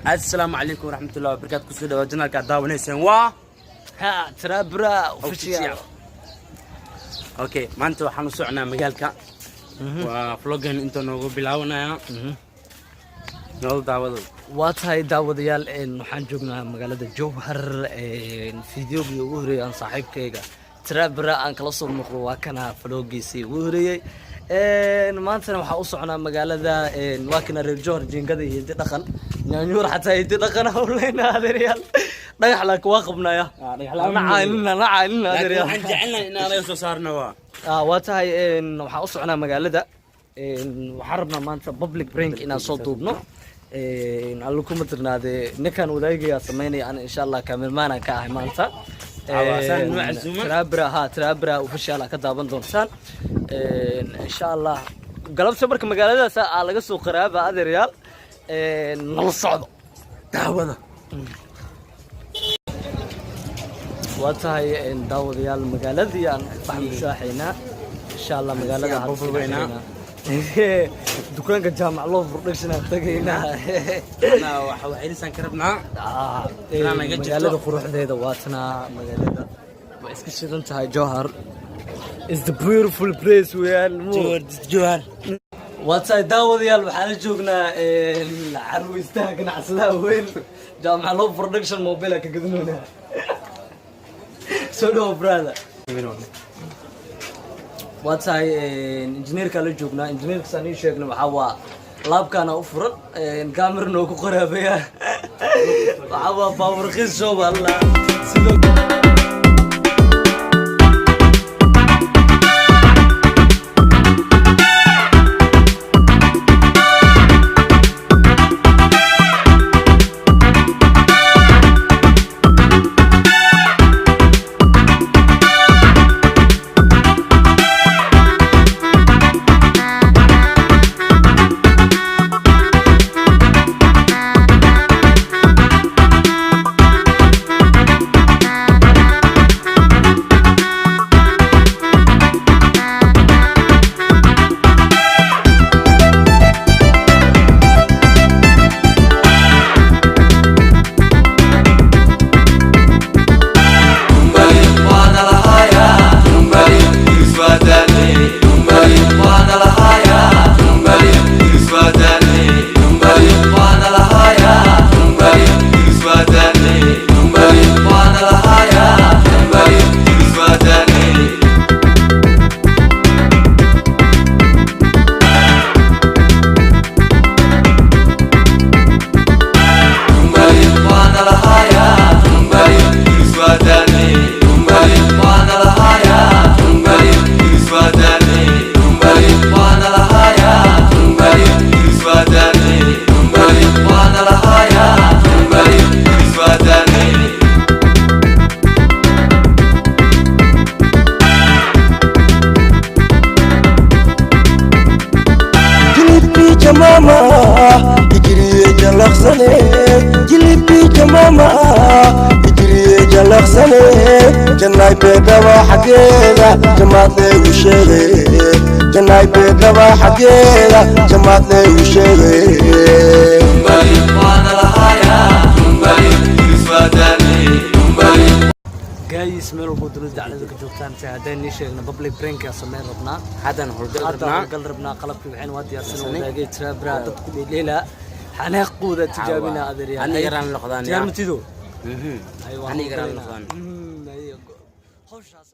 السلام عليكم ورحمة الله وبركاته. كل سنة وجنا كداون هسين وا ها ترابرا اوفيشال. اوكي ما انتو waxaan u socnaa magaalka waa vloggan inta noogu bilaawnaa noo daawado waa tahay daawadayaal waxaan joognaa magaalada Jowhar fiidiyoogii ugu horeeyay aan saaxiibkayga Trabra aan kala soo muuqdo waa kana vloggiisii ugu horeeyay maanta waxaan u socnaa magaalada waa kana reer Jowhar jiingada iyo dhaqan nyaanyuur xataa iyo dhaqan hawleena adeeryaal dhagax la kuwa qabnaya na caylina adeeryaal waxaan jecelnahay in aan soo saarno waa tahay waxaan u socnaa magaalada waxaan rabnaa maanta public prank inaan soo duubno aan lagu matirnaade ninkan wadaagaya sameynaya aan insha Allah cameraman ka ahay maanta Trabra official ka daaban doontaan insha Allah galabta marka magaaladaas laga soo qaraaba adeeryaal nala socdo daawada waa tahay daawadayaal magaaladii aan baxnu shaaxayna insha Allah magaalada aan furbayna dukaanka jaamac loo production tagayna ana waxa waxaysan ka rabnaa magaalada quruxdeeda waatana magaalada waa iska shidan tahay Jowhar is the beautiful place weeyaan Jowhar waa tahay daawadayaal waxaan joognaa carweystaha ganacsadaha weyn jaamac loo production mobile ka gadanoona so do brother waa tahay engineerka la joognaa engineerka saan ii sheegnay waxa waa laabkana u furan camera noo ku qoraabaya waxa waa power qiis soo wala sidoo mama fikriye jalaxsane jilbi mama fikriye jalaxsane janay beedaba xageeda jamaade u sheegay janay beedaba xageeda jamaade u sheegay bari wana lahaya bari iswadani bari guys meel ku dul daclada ka joogtaan saadeen sheegna public prank ka sameyn rabnaa hadan hordal rabnaa qalabkii waxaan waa diyaarsan wadaagay Trabra dadku leela xanaaqooda tijaabina adeeryaal ani garaan noqdaan tijaabtido ani garaan noqdaan hawshaas